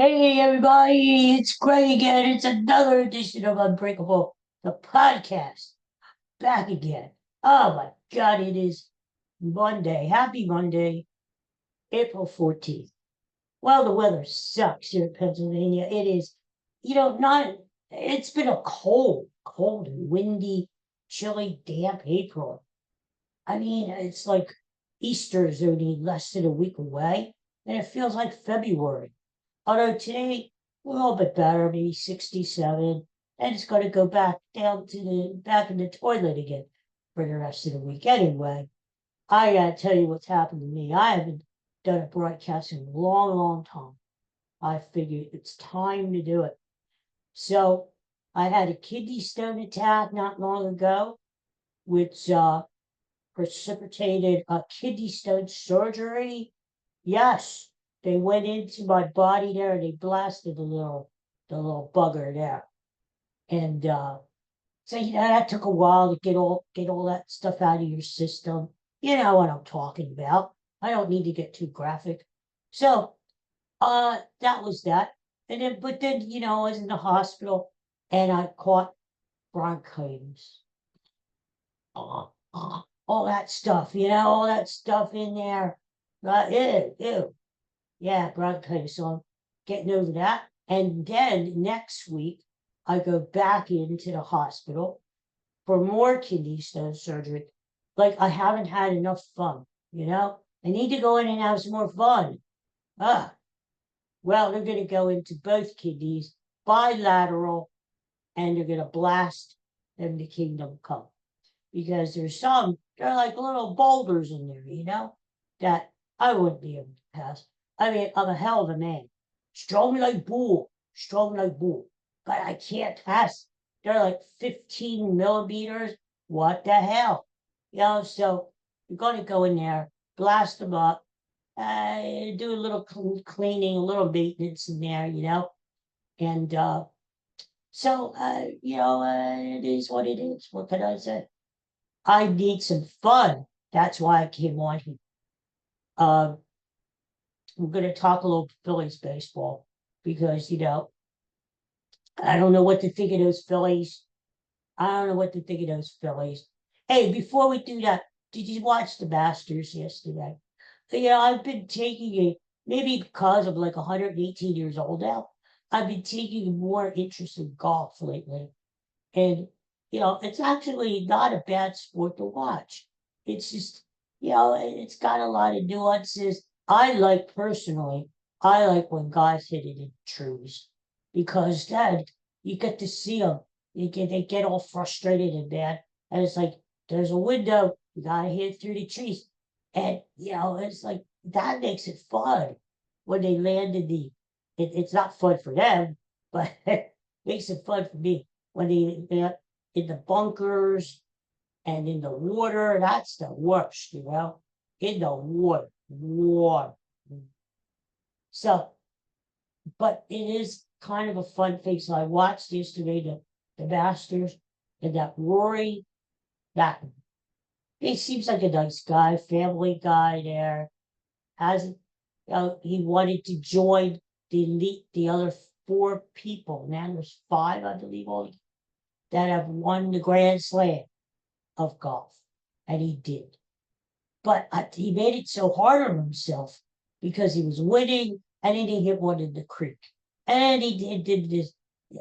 Hey everybody, it's Greg again. It's another edition of Unbreakable, the podcast. Back again. Oh my God, it is Monday. Happy Monday, April 14th. Well, the weather sucks here in Pennsylvania. It is, not, it's been a cold and windy, chilly, damp April. I mean, it's like Easter is only less than a week away, and it feels like February. Although today a little bit better, maybe 67, and it's going to go back down to the back in the toilet again for the rest of the week. Anyway, I gotta tell you what's happened to me. I haven't done a broadcast in a long time. I figured it's time to do it. So I had a kidney stone attack not long ago, which precipitated a kidney stone surgery. Yes, they went into my body there and they blasted the little bugger there. And so that took a while to get all that stuff out of your system. You know what I'm talking about. I don't need to get too graphic. So that was that. And then but then, I was in the hospital and I caught bronchitis. All that stuff, all that stuff in there. Ew, ew. Yeah, bronchitis. So I'm getting over that. And then next week, I go back into the hospital for more kidney stone surgery. Like I haven't had enough fun. I need to go in and have some more fun. Ah, well, they're going to go into both kidneys, bilateral, and they're going to blast them to kingdom come. Because they're like little boulders in there, that I wouldn't be able to pass. I mean, I'm a hell of a man. Strong like bull, but I can't pass. They're like 15 millimeters. What the hell? So you're going to go in there, blast them up, do a little cleaning, a little maintenance in there. And it is what it is. What can I say? I need some fun. That's why I came on here. Uh, we're going to talk a little Phillies baseball because, I don't know what to think of those Phillies. I don't know what to think of those Phillies. Hey, before we do that, did you watch the Masters yesterday? Yeah, I've been taking maybe because I'm like 118 years old now, I've been taking more interest in golf lately. And, it's actually not a bad sport to watch. It's just, it's got a lot of nuances. Personally, I like when guys hit it in trees because then you get to see them. They get all frustrated and bad. And it's like, there's a window, you got to hit through the trees. And, it's like, that makes it fun when they land it's not fun for them, but it makes it fun for me when they're in the bunkers and in the water. That's the worst. In the water. So, but it is kind of a fun thing. So I watched yesterday the Masters and that Rory, that he seems like a nice guy, family guy there. Hasn't he wanted to join the elite, the other four people. Now there's five, I believe, all that have won the Grand Slam of golf, and he did. But he made it so hard on himself because he was winning, and then he hit one in the creek, and he did this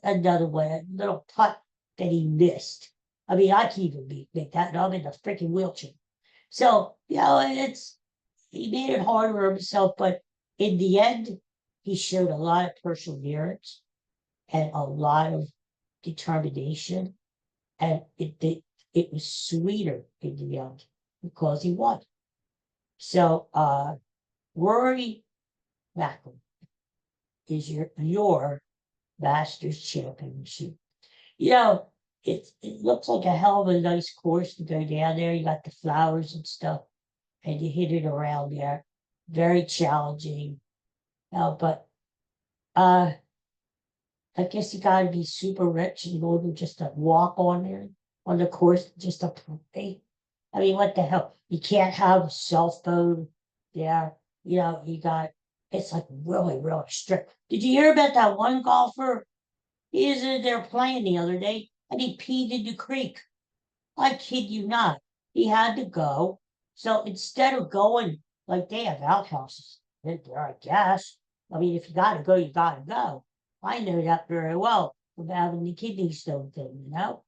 another one, a little putt that he missed. I mean, I can't even make that, and I'm in a freaking wheelchair. So he made it harder on himself, but in the end, he showed a lot of perseverance and a lot of determination, and it was sweeter in the end because he won. So Rory McIlroy is your Masters championship. You know, it looks like a hell of a nice course to go down there. You got the flowers and stuff, and you hit it around there. Very challenging. But uh I guess you gotta be super rich in order just to walk on there on the course, just to play. I mean, what the hell? You can't have a cell phone there. You got It's like really, really strict. Did you hear about that one golfer? He was in there playing the other day and he peed in the creek. I kid you not. He had to go. So instead of going, like they have outhouses in there, I guess. I mean, if you gotta go, you gotta go. I know that very well from having the kidney stone thing, you know?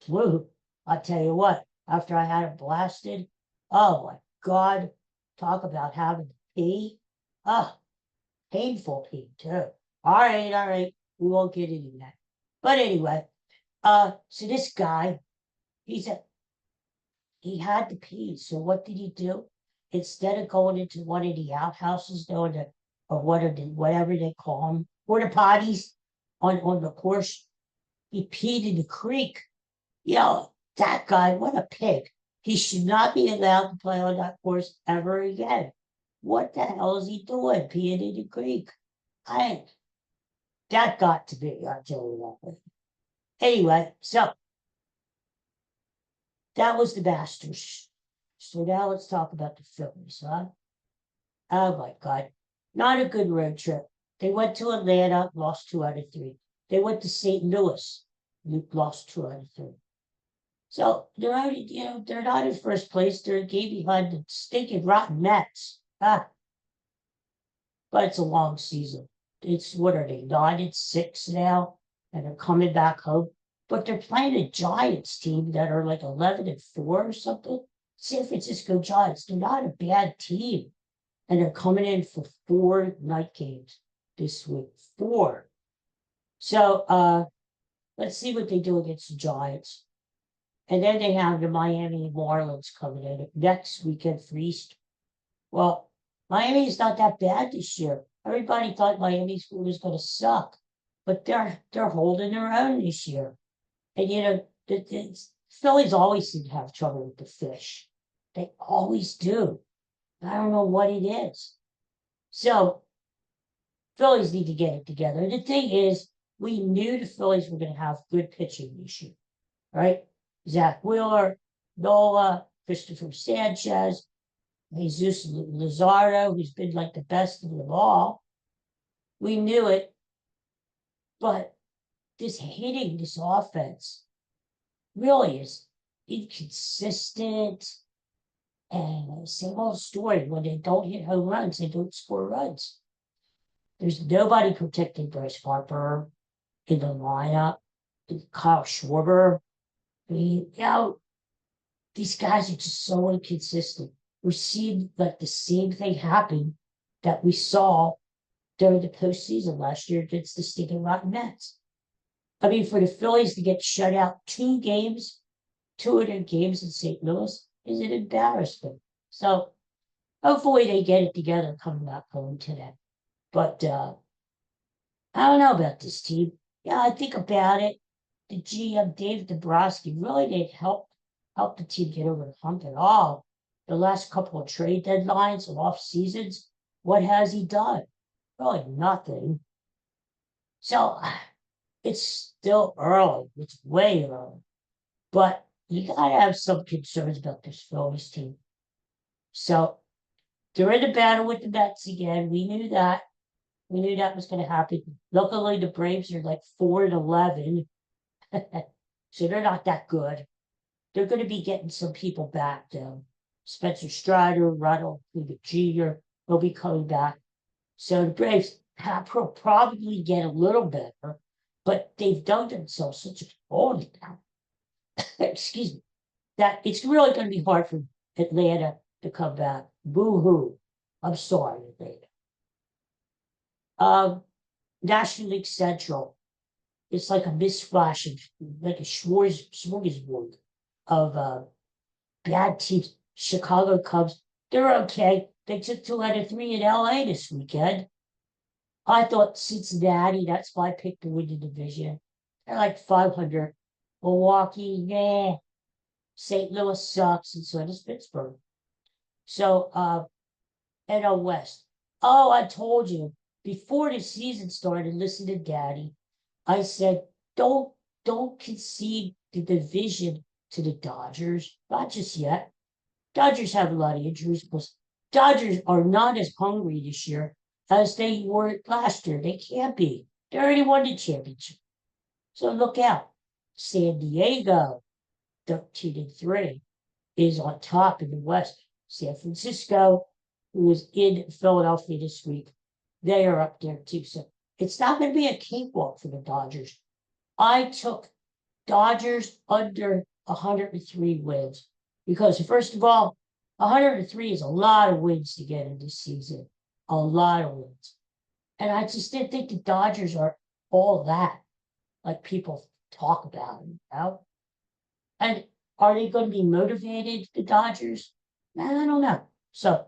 Woo. I tell you what, after I had it blasted, oh my God, talk about having to pee. Ah, painful pee too. All right. We won't get into that. But anyway, so this guy, he's a he had to pee. So what did he do? Instead of going into one of the outhouses, or whatever they call them, porta potties on the course, he peed in the creek. You know, that guy, what a pig. He should not be allowed to play on that course ever again. What the hell is he doing peeing in the creek? I that got to be, I'll tell you that. Anyway, so that was the Masters. So now let's talk about the Phillies, huh? Oh my God. Not a good road trip. They went to Atlanta, lost 2 out of 3. They went to St. Louis, lost 2 out of 3. So they're already, they're not in first place. They're a game behind the stinking rotten Mets. But it's a long season. It's what are they, 9-6 now? And they're coming back home. But they're playing a Giants team that are like 11-4 or something. San Francisco Giants. They're not a bad team. And they're coming in for 4 night games this week. 4. So let's see what they do against the Giants. And then they have the Miami Marlins coming in next weekend for Easter. Well, Miami's not that bad this year. Everybody thought Miami was going to suck, but they're holding their own this year. And the Phillies always seem to have trouble with the fish. They always do. I don't know what it is. So Phillies need to get it together. The thing is, we knew the Phillies were going to have good pitching this year, right? Zach Wheeler, Nola, Christopher Sanchez, Jesus Luzardo, who's been like the best of them all. We knew it, but this hitting, this offense, really is inconsistent. And same old story. When they don't hit home runs, they don't score runs. There's nobody protecting Bryce Harper in the lineup. Kyle Schwarber. I mean, these guys are just so inconsistent. We're seeing like the same thing happen that we saw during the postseason last year against the stinking Rotten Mets. I mean, for the Phillies to get shut out 2 of their games in St. Louis is an embarrassment. So hopefully they get it together coming back home today. But I don't know about this team. Yeah, I think about it. The GM Dave Dombrowski really didn't help the team get over the hump at all. The last couple of trade deadlines and off seasons, what has he done? Really nothing. So it's still early. It's way early. But you gotta have some concerns about this Phillies team. So they're in a battle with the Mets again. We knew that. We knew that was going to happen. Luckily, the Braves are like 4-11. So they're not that good. They're going to be getting some people back, though. Spencer Strider, Ronald Jr. will be coming back. So the Braves will probably get a little better, but they've done themselves such a hole now. Excuse me. That it's really going to be hard for Atlanta to come back. Boo-hoo. I'm sorry, Atlanta. National League Central. It's like a misflash of like a smorgasbord of bad teams. Chicago Cubs, they're okay. They took 2 out of 3 in LA this weekend. I thought Cincinnati, that's why I picked to win the division. They're like 500. Milwaukee, yeah. St. Louis sucks, and so does Pittsburgh. So, NL West. Oh, I told you before the season started, listen to Daddy. I said, don't concede the division to the Dodgers. Not just yet. Dodgers have a lot of injuries, because Dodgers are not as hungry this year. as they were last year. They can't be. They already won the championship. So look out. San Diego, 13-3, is on top in the West. San Francisco, who was in Philadelphia this week, they are up there too. So it's not going to be a cakewalk for the Dodgers. I took Dodgers under 103 wins because, first of all, 103 is a lot of wins to get in this season. A lot of wins. And I just didn't think the Dodgers are all that, like people talk about them, you know? And are they going to be motivated, the Dodgers? I don't know. So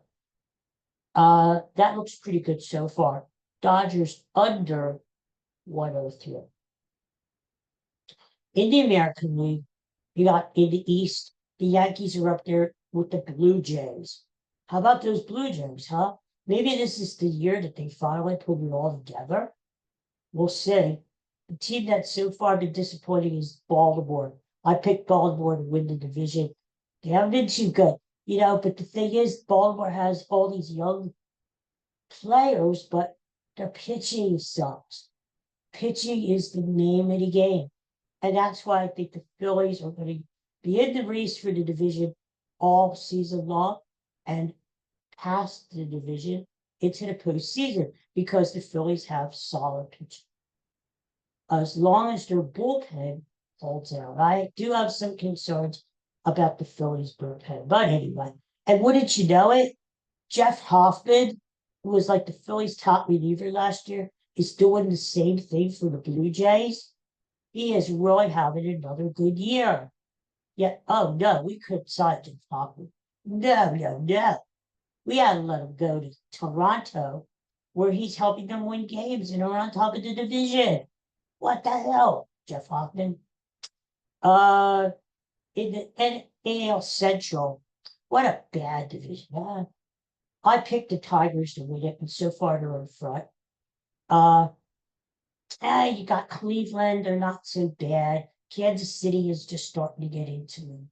that looks pretty good so far. Dodgers under 103. In the American League, you got in the East, the Yankees are up there with the Blue Jays. How about those Blue Jays, huh? Maybe this is the year that they finally put it all together. We'll see. The team that's so far been disappointing is Baltimore. I picked Baltimore to win the division. They haven't been too good, you know, but the thing is, Baltimore has all these young players, but their pitching sucks. Pitching is the name of the game. And that's why I think the Phillies are going to be in the race for the division all season long and past the division into the postseason because the Phillies have solid pitching. As long as their bullpen holds out. I do have some concerns about the Phillies bullpen. But anyway, and wouldn't you know it, Jeff Hoffman, who was like the Phillies' top reliever last year, is doing the same thing for the Blue Jays. He is really having another good year. Yet, oh no, we couldn't sign Jeff Hoffman. No. We had to let him go to Toronto, where he's helping them win games and are on top of the division. What the hell, Jeff Hoffman? In the NAL Central, what a bad division, huh? I picked the Tigers to win it, and so far they're in front. You got Cleveland, they're not so bad. Kansas City is just starting to get into them.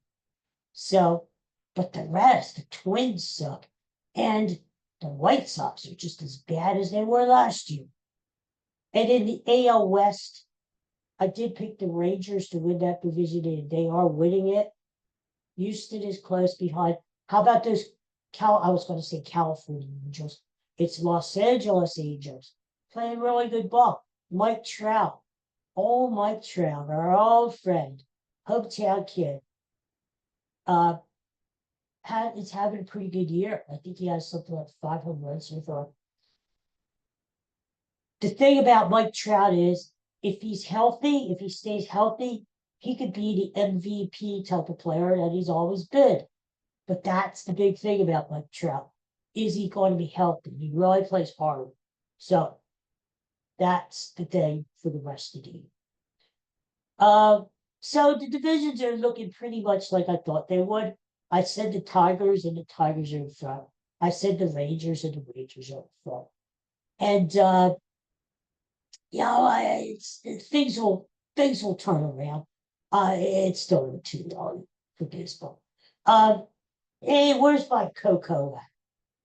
So, but the rest, the Twins suck. And the White Sox are just as bad as they were last year. And in the AL West, I did pick the Rangers to win that division, and they are winning it. Houston is close behind. How about those I was going to say California Angels. It's Los Angeles Angels playing really good ball. Mike Trout. Oh, Mike Trout, our old friend, hometown kid. It's having a pretty good year. I think he has something like 5 home runs so far. The thing about Mike Trout is, if he's healthy, if he stays healthy, he could be the MVP type of player that he's always been. But that's the big thing about Mike Trout. Is he going to be healthy? He really plays hard. So that's the thing for the rest of the year. So the divisions are looking pretty much like I thought they would. I said the Tigers, and the Tigers are in front. I said the Rangers, and the Rangers are in front. And things will turn around. It's still too early for baseball. Hey, where's my Coco?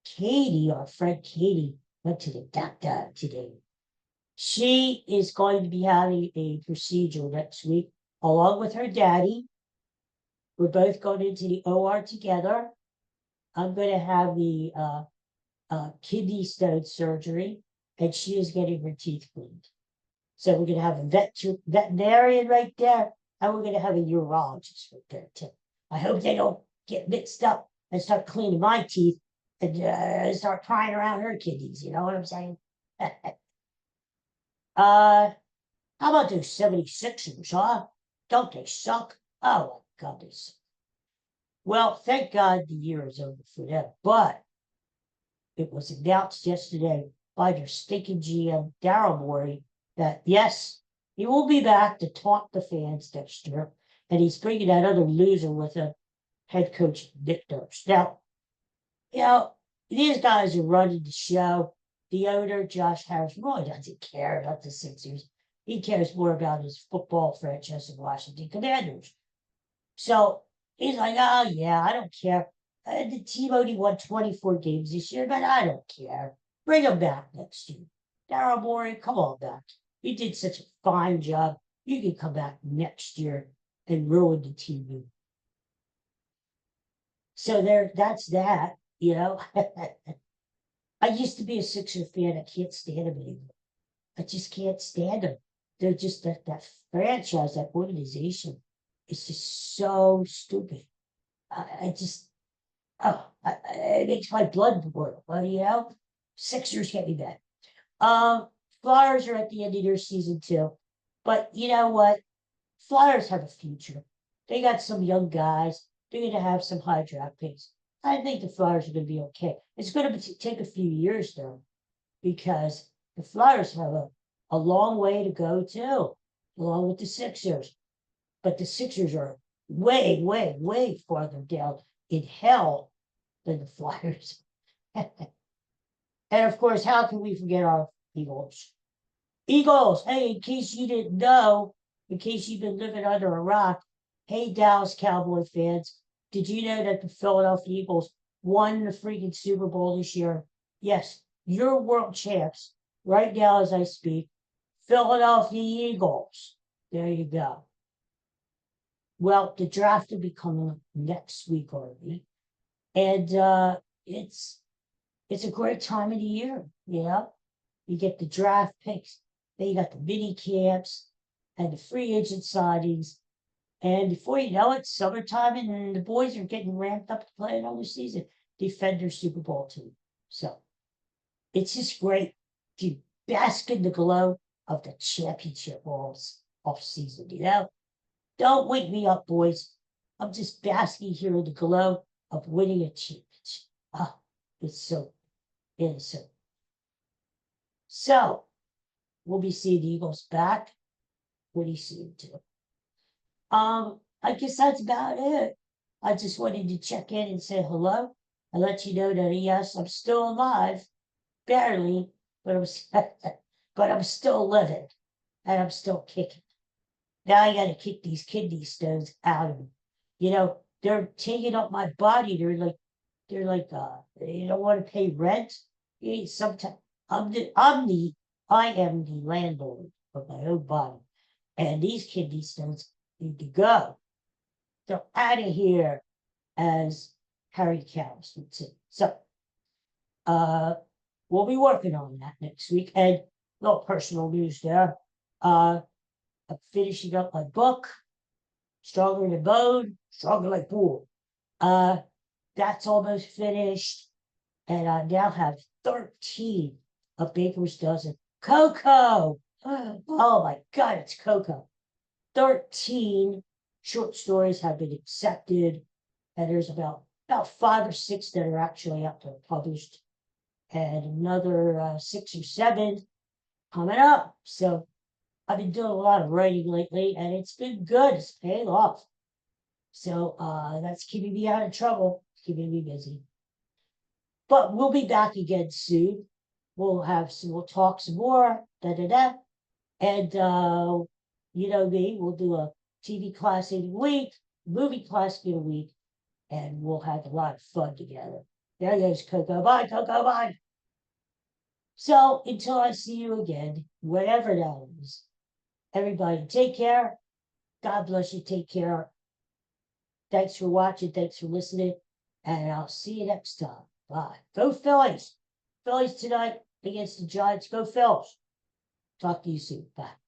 Katie, our friend Katie, went to the doctor today. She is going to be having a procedure next week, along with her daddy. We're both going into the OR together. I'm going to have the kidney stone surgery, and she is getting her teeth cleaned. So we're going to have a veterinarian right there, and we're going to have a urologist right there too. I hope they don't get mixed up and start cleaning my teeth and start prying around her kidneys. You know what I'm saying? How about those 76ers, huh? Don't they suck? Oh my God, they suck. Well, thank God the year is over for them, but it was announced yesterday by their stinking GM, Daryl Morey, that yes, he will be back to taunt the fans next year, and he's bringing that other loser with him, head coach Nick Nurse. Now, you know, these guys are running the show. The owner, Josh Harris, really doesn't care about the Sixers. He cares more about his football franchise, the Washington Commanders. So he's like, oh, yeah, I don't care. The team only won 24 games this year, but I don't care. Bring him back next year. Daryl Morey, come on back. You did such a fine job. You can come back next year and ruin the TV. So that's that, you know. I used to be a Sixer fan. I can't stand them anymore. I just can't stand them. They're just that franchise, that organization is just so stupid. I just, it makes my blood boil. Well, you know, Sixers get me bad. Flyers are at the end of their season too. But you know what? Flyers have a future. They got some young guys. They're going to have some high draft picks. I think the Flyers are going to be okay. It's going to take a few years though, because the Flyers have a long way to go too, along with the Sixers. But the Sixers are way, way, way farther down in hell than the Flyers. And of course, how can we forget our Eagles? Eagles, hey, in case you didn't know, in case you've been living under a rock, hey, Dallas Cowboy fans, did you know that the Philadelphia Eagles won the freaking Super Bowl this year? Yes, you're world champs right now as I speak. Philadelphia Eagles. There you go. Well, the draft will be coming next week already. And it's a great time of the year, you know? You get the draft picks, then you got the mini camps and the free agent signings. And before you know it, summertime, and the boys are getting ramped up to play another season, defend their Super Bowl team. So it's just great to bask in the glow of the championship balls off season, you know? Don't wake me up, boys. I'm just basking here in the glow of winning a championship. Ah, it's so innocent. So we'll be seeing the Eagles back pretty soon too. I guess that's about it. I just wanted to check in and say hello and let you know that yes, I'm still alive, barely, but I'm still living and I'm still kicking. Now I got to kick these kidney stones out of me. You know, they're taking up my body. They're like, you don't want to pay rent. Sometimes I am the landlord of my own body, and these kidney stones need to go. They're out of here, as Harry Callis would say. So, we'll be working on that next week. And a little personal news there. I'm finishing up my book, Stronger Than Bone, Stronger Like Bull. That's almost finished. And I now have 13 of Baker's Dozen. Coco! Oh my God, it's Coco. 13 short stories have been accepted, and there's about 5 or 6 that are actually out there published, and another 6 or 7 coming up. So I've been doing a lot of writing lately, and it's been good. It's paying off. So that's keeping me out of trouble, keeping me busy. But we'll be back again soon. We'll talk some more, and you know me, we'll do a TV class in a week, movie class in a week, and we'll have a lot of fun together. There goes Coco. Bye, Coco. Bye. So until I see you again, whatever that is, everybody take care. God bless you. Take care. Thanks for watching. Thanks for listening. And I'll see you next time. Bye. Go Phillies. Phillies tonight against the Giants. Go Phils. Talk to you soon. Bye.